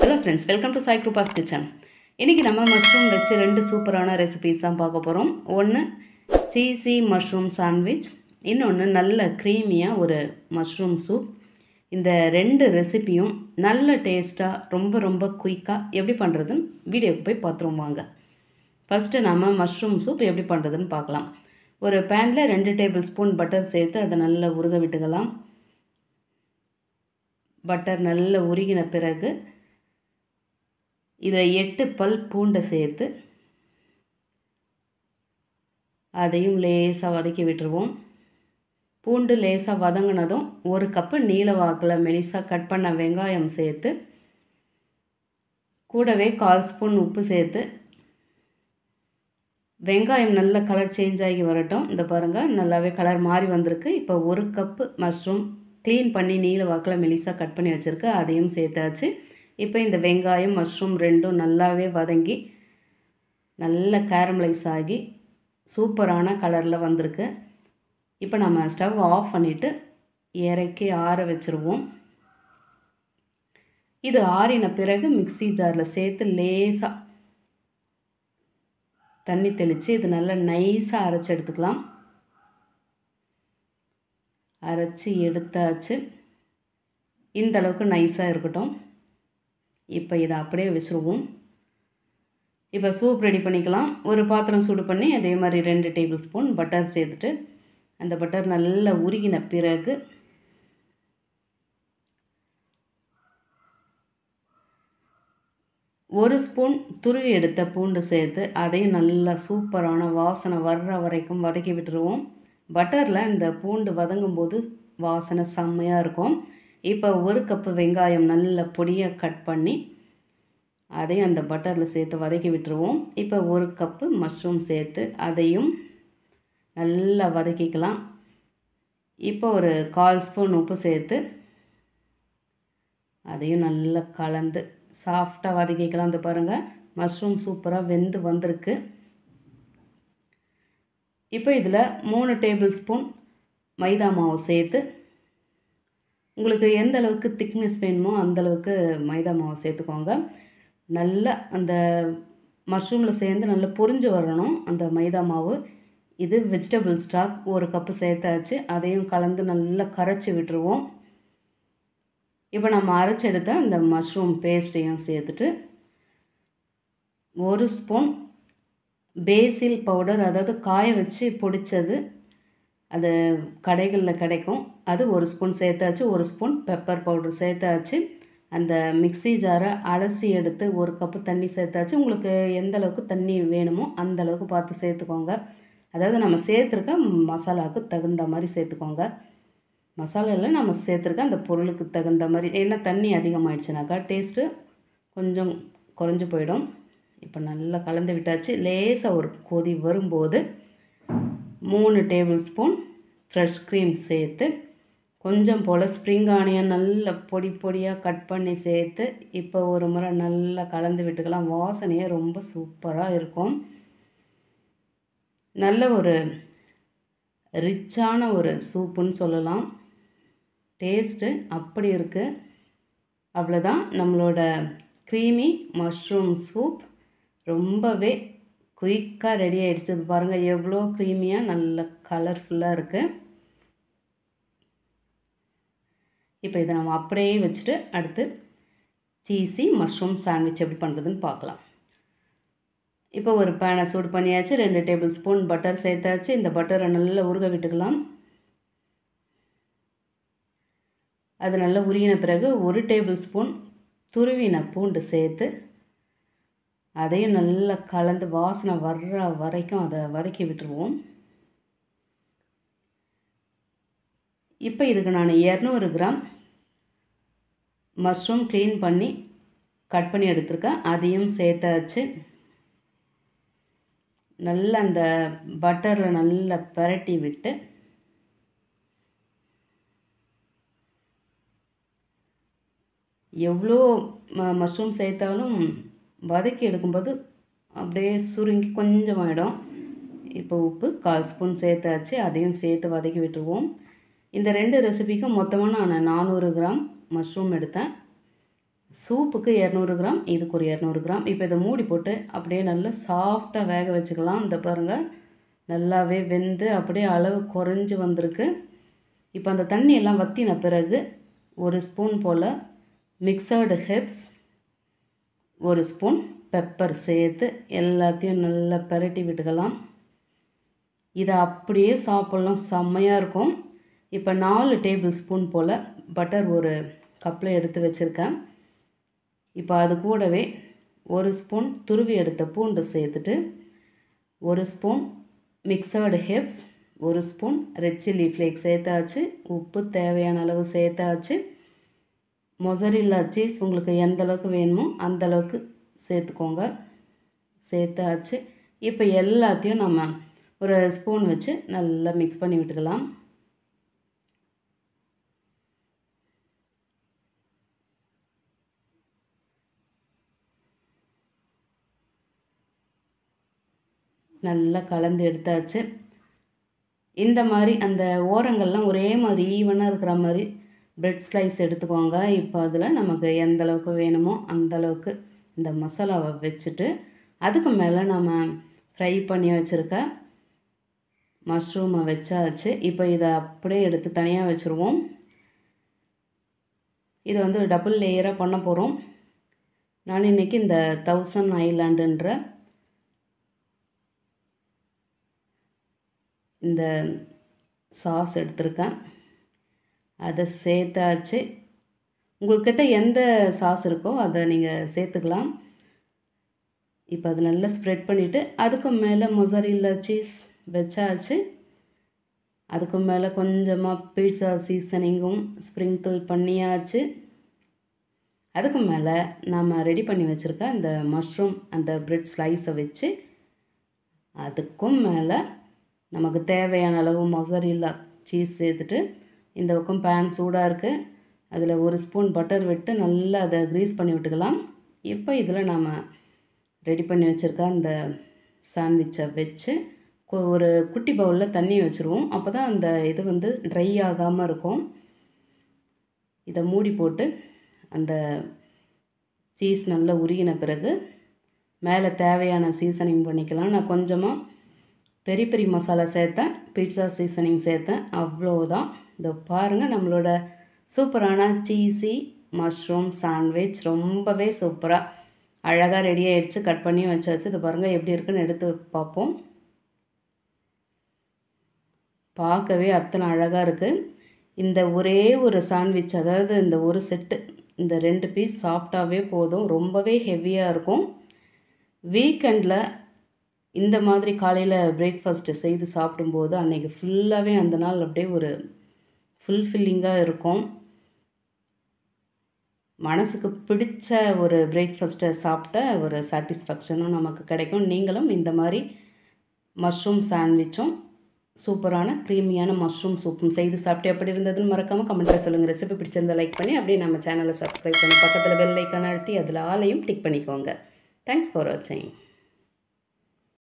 Hello friends, welcome to Sai Krupa's Kitchen. இன்னைக்கு நம்ம mushroom வச்சு ரெண்டு சூப்பரான ரெசிபீஸ் தான் பார்க்க போறோம். ஒன்னு சீசி மஷ்ரூம் சாண்ட்விச், இன்னொன்னு நல்ல க்ரீமியா ஒரு மஷ்ரூம் சூப். இந்த ரெண்டு ரெசிபியும் நல்ல டேஸ்டா ரொம்ப குயிக்கா எப்படி பண்றதுன்னு வீடியோக்கு போய் பார்த்துருவோம் வாங்க. ஃபர்ஸ்ட் நாம மஷ்ரூம் சூப் எப்படி பண்றதுன்னு பார்க்கலாம். ஒரு panல 2 டேபிள்ஸ்பூன் பட்டர் சேர்த்து அதை நல்லா உருக விட்டுக்கலாம். பட்டர் நல்லா உருகின பிறகு இதில் 8 பல் பூண்டை சேர்த்து அதையும் லேசாக வதக்கி விட்டுருவோம். பூண்டு லேசாக வதங்கினதும் 1 கப்பு நீல வாக்கில் மெலிசாக கட் பண்ண வெங்காயம் சேர்த்து கூடவே 1/4 ஸ்பூன் உப்பு சேர்த்து வெங்காயம் நல்ல கலர் சேஞ்ச் ஆகி வரட்டும். இந்த பாருங்கள் நல்லாவே கலர் மாறி வந்திருக்கு. இப்போ 1 கப்பு மஷ்ரூம் க்ளீன் பண்ணி நீல வாக்கில் மெலிசாக கட் பண்ணி வச்சுருக்கு, அதையும் சேர்த்தாச்சு. இப்போ இந்த வெங்காயம் மஷ்ரூம் ரெண்டும் நல்லாவே வதங்கி நல்ல கேரமலைஸ் ஆகி சூப்பரான கலரில் வந்திருக்கு. இப்போ நம்ம ஸ்டவ் ஆஃப் பண்ணிவிட்டு இறக்கி ஆற வச்சுருவோம். இது ஆறின பிறகு மிக்ஸி ஜாரில் சேர்த்து லேசாக தண்ணி தெளித்து இது நல்லா நைஸாக அரைச்சி எடுத்துக்கலாம். அரைச்சி எடுத்தாச்சு. இந்த அளவுக்கு நைஸாக இருக்கட்டும். இப்போ இதை அப்படியே வச்சுருவோம். இப்போ சூப் ரெடி பண்ணிக்கலாம். ஒரு பாத்திரம் சூடு பண்ணி அதே மாதிரி 2 டேபிள்ஸ்பூன் பட்டர் சேர்த்துட்டு அந்த பட்டர் நல்லா உருகின பிறகு ஒரு ஸ்பூன் துருவி எடுத்த பூண்டு சேர்த்து அதையும் நல்லா சூப்பரான வாசனை வர்ற வரைக்கும் வதக்கி விட்டுருவோம். பட்டரில் இந்த பூண்டு வதங்கும் போது வாசனை செம்மையாக இருக்கும். இப்போ 1 கப்பு வெங்காயம் நல்ல பொடியாக கட் பண்ணி அதையும் அந்த பட்டரில் சேர்த்து வதக்கி விட்டுருவோம். இப்போ 1 கப்பு மஷ்ரூம் சேர்த்து அதையும் நல்லா வதக்கிக்கலாம். இப்போ ஒரு 1/4 ஸ்பூன் உப்பு சேர்த்து அதையும் நல்லா கலந்து சாஃப்டாக வதக்கிக்கலாம். இந்த பாருங்கள் மஷ்ரூம் சூப்பராக வெந்து வந்திருக்கு. இப்போ இதில் 3 டேபிள்ஸ்பூன் மைதா மாவு சேர்த்து உங்களுக்கு எந்த அளவுக்கு திக்னஸ் வேணுமோ அந்தளவுக்கு மைதா மாவு சேர்த்துக்கோங்க. நல்லா அந்த மஷ்ரூமில் சேர்ந்து நல்லா பொரிஞ்சு வரணும் அந்த மைதா மாவு. இது வெஜிடபிள் ஸ்டாக் 1 கப்பு சேர்த்தாச்சு. அதையும் கலந்து நல்லா கரைச்சி விட்டுருவோம். இப்போ நம்ம அரைச்சி எடுத்த அந்த மஷ்ரூம் பேஸ்ட்டையும் சேர்த்துட்டு 1 ஸ்பூன் பேசில் பவுடர், அதாவது காய வச்சு பொடித்தது, அது கடைகளில் கிடைக்கும், அது 1 ஸ்பூன் சேர்த்தாச்சு. 1 ஸ்பூன் பெப்பர் பவுடர் சேர்த்தாச்சு. அந்த மிக்ஸி ஜாரை அலசி எடுத்து 1 கப்பு தண்ணி சேர்த்தாச்சு. உங்களுக்கு எந்த அளவுக்கு தண்ணி வேணுமோ அந்த அளவுக்கு பார்த்து சேர்த்துக்கோங்க. அதாவது நம்ம சேர்த்துருக்க மசாலாவுக்கு தகுந்த மாதிரி சேர்த்துக்கோங்க. மசாலாவில் நம்ம சேர்த்துருக்க அந்த பொருளுக்கு தகுந்த மாதிரி. ஏன்னா தண்ணி அதிகமாகிடுச்சுனாக்கா டேஸ்ட்டு கொஞ்சம் குறைஞ்சி போயிடும். இப்போ நல்லா கலந்து விட்டாச்சு. லேசாக ஒரு கொதி வரும்போது 3 டேபிள்ஸ்பூன் ஃப்ரெஷ் க்ரீம் சேர்த்து கொஞ்சம் போல் ஸ்ப்ரிங் ஆனியன் நல்ல பொடியாக கட் பண்ணி சேர்த்து இப்போ ஒரு முறை நல்லா கலந்து விட்டுக்கலாம். வாசனையே ரொம்ப சூப்பராக இருக்கும். நல்ல ஒரு ரிச்சான ஒரு சூப்புன்னு சொல்லலாம். டேஸ்ட்டு அப்படி இருக்குது. அவ்வளோதான், நம்மளோட க்ரீமி மஷ்ரூம் சூப் ரொம்பவே குயிக்காக ரெடி ஆகிடுச்சு. இது பாருங்கள் எவ்வளோ க்ரீமியாக நல்ல கலர்ஃபுல்லாக இருக்குது. இப்போ இதை நம்ம அப்படியே வச்சுட்டு அடுத்து சீசி மஷ்ரூம் சாண்ட்விச் எப்படி பண்ணுறதுன்னு பார்க்கலாம். இப்போ ஒரு பேனை சூடு பண்ணியாச்சு. 2 டேபிள்ஸ்பூன் பட்டர் சேர்த்தாச்சு. இந்த பட்டரை நல்லா உருக விட்டுக்கலாம். அது நல்லா உருகின பிறகு 1 டேபிள்ஸ்பூன் துருவின பூண்டு சேர்த்து அதையும் நல்லா கலந்து வாசனை வர்ற வரைக்கும் அதை வதக்கி விட்டுருவோம். இப்போ இதுக்கு நான் 200 கிராம் மஷ்ரூம் க்ளீன் பண்ணி கட் பண்ணி எடுத்துருக்கேன், அதையும் சேர்த்தாச்சு. நல்லா அந்த பட்டரில் நல்லா பிரட்டி விட்டு எவ்வளோ மஷ்ரூம் சேர்த்தாலும் வதக்கி எடுக்கும்போது அப்படியே சுருங்கி கொஞ்சம் ஆகிடும். இப்போ உப்பு 1/4 ஸ்பூன் சேர்த்தாச்சு. அதையும் சேர்த்து வதக்கி விட்டுருவோம். இந்த 2 ரெசிபிக்கும் மொத்தமாக நான் 400 கிராம் மஷ்ரூம் எடுத்தேன். சூப்புக்கு 200 கிராம், இதுக்கு ஒரு 200 கிராம். இப்போ இதை மூடி போட்டு அப்படியே நல்லா சாஃப்டாக வேக வச்சுக்கலாம். இந்த பாருங்கள், நல்லாவே வெந்து அப்படியே அளவு குறைஞ்சி வந்திருக்கு. இப்போ அந்த தண்ணியெல்லாம் வற்றின பிறகு 1 ஸ்பூன் போல் மிக்சர்டு ஹெர்ப்ஸ், 1 ஸ்பூன் பெப்பர் சேர்த்து எல்லாத்தையும் நல்லா பிரட்டி விட்டுக்கலாம். இதை அப்படியே சாப்பிட்லாம், செம்மையாக இருக்கும். இப்போ 4 டேபிள் ஸ்பூன் போல் பட்டர் ஒரு கப்பில் எடுத்து வச்சுருக்கேன். இப்போ அது கூடவே 1 ஸ்பூன் துருவி எடுத்த பூண்டு சேர்த்துட்டு 1 spoon mixed herbs, 1 spoon red chilli flakes சேர்த்தாச்சு. உப்பு தேவையான அளவு சேர்த்தாச்சு. மொசரில்லா சீஸ் உங்களுக்கு எந்த அளவுக்கு வேணுமோ அந்த அளவுக்கு சேர்த்துக்கோங்க. சேர்த்தாச்சு. இப்போ எல்லாத்தையும் நம்ம ஒரு ஸ்பூன் வச்சு நல்லா மிக்ஸ் பண்ணி விட்டுக்கலாம். நல்லா கலந்து எடுத்தாச்சு. இந்த மாதிரி அந்த ஓரங்கள்லாம் ஒரே மாதிரி ஈவனாக இருக்கிற மாதிரி பிரெட் ஸ்லைஸ் எடுத்துக்கோங்க. இப்போ அதில் நமக்கு எந்த அளவுக்கு வேணுமோ அந்த அளவுக்கு இந்த மசாலாவை வச்சுட்டு அதுக்கு மேலே நம்ம ஃப்ரை பண்ணி வச்சுருக்க மஷ்ரூமை வச்சாச்சு. இப்போ இதை அப்படியே எடுத்து தனியாக வச்சுருவோம். இது வந்து டபுள் லேயராக பண்ண போகிறோம். நான் இன்றைக்கி இந்த 1000 ஐலாண்டுன்ற இந்த சாஸ் எடுத்திருக்கேன். அதை சேர்த்தாச்சு. உங்கள்கிட்ட எந்த சாஸ் இருக்கோ அதை நீங்கள் சேர்த்துக்கலாம். இப்போ அதை நல்லா ஸ்ப்ரெட் பண்ணிவிட்டு அதுக்கு மேலே மொசரில்லா சீஸ் வச்சாச்சு. அதுக்கு மேலே கொஞ்சமாக பீட்சா சீசனிங்கும் ஸ்ப்ரிங்கிள் பண்ணியாச்சு. அதுக்கு மேலே நாம் ரெடி பண்ணி வச்சுருக்க அந்த மஷ்ரூம் அந்த பிரெட் ஸ்லைஸை வச்சு அதுக்கும் மேலே நமக்கு தேவையான அளவு மொசரில்லா சீஸ் சேர்த்துட்டு இந்த பக்கம் பேன் சூடாக இருக்குது. அதில் 1 ஸ்பூன் பட்டர் விட்டு நல்லா அதை க்ரீஸ் பண்ணி விட்டுக்கலாம். இப்போ இதில் நாம் ரெடி பண்ணி வச்சுருக்க அந்த சாண்ட்விட்சை வச்சு ஒரு குட்டி பவுலில் தண்ணி வச்சுருவோம். அப்போ தான் அந்த இது வந்து ட்ரை ஆகாமல் இருக்கும். இதை மூடி போட்டு அந்த சீஸ் நல்லா உருகின பிறகு மேலே தேவையான சீசனிங் பண்ணிக்கலாம். நான் கொஞ்சமாக பெரி பெரி மசாலா சேர்த்தேன், பீட்சா சீசனிங் சேர்த்தேன், அவ்வளோதான். இதை பாருங்கள், நம்மளோட சூப்பரான சீஸி மஷ்ரூம் சாண்ட்விச் ரொம்பவே சூப்பராக அழகாக ரெடி ஆகிடுச்சு. கட் பண்ணி வச்சாச்சு. இது பாருங்கள் எப்படி இருக்குன்னு எடுத்து பார்ப்போம். பார்க்கவே அத்தனை அழகாக இருக்குது. இந்த ஒரே ஒரு சாண்ட்விச், அதாவது இந்த ஒரு செட்டு, இந்த 2 பீஸ் சாப்பிட்டாவே போதும். ரொம்பவே ஹெவியாக இருக்கும். வீக்கெண்டில் இந்த மாதிரி காலையில் பிரேக்ஃபாஸ்ட்டு செய்து சாப்பிடும்போது அன்றைக்கி ஃபுல்லாகவே அந்த நாள் அப்படியே ஒரு ஃபுல்ஃபில்லிங்காக இருக்கும். மனசுக்கு பிடிச்ச ஒரு பிரேக்ஃபாஸ்ட்டை சாப்பிட்ட ஒரு சாட்டிஸ்ஃபேக்ஷனும் நமக்கு கிடைக்கும். நீங்களும் இந்த மாதிரி மஷ்ரூம் சாண்ட்விச்சும் சூப்பரான க்ரீமியான மஷ்ரூம் சூப்பும் செய்து சாப்பிட்டு எப்படி இருந்ததுன்னு மறக்காமல் கமெண்ட்டில் சொல்லுங்கள். ரெசிபி பிடிச்சிருந்தால் லைக் பண்ணி அப்படியே நம்ம சேனலை சப்ஸ்கிரைப் பண்ணி பக்கத்தில் பெல் ஐக்கானை அழுத்தி அதில் ஆலையும் டிக் பண்ணிக்கோங்க. தேங்க்ஸ் ஃபார் வாட்சிங்.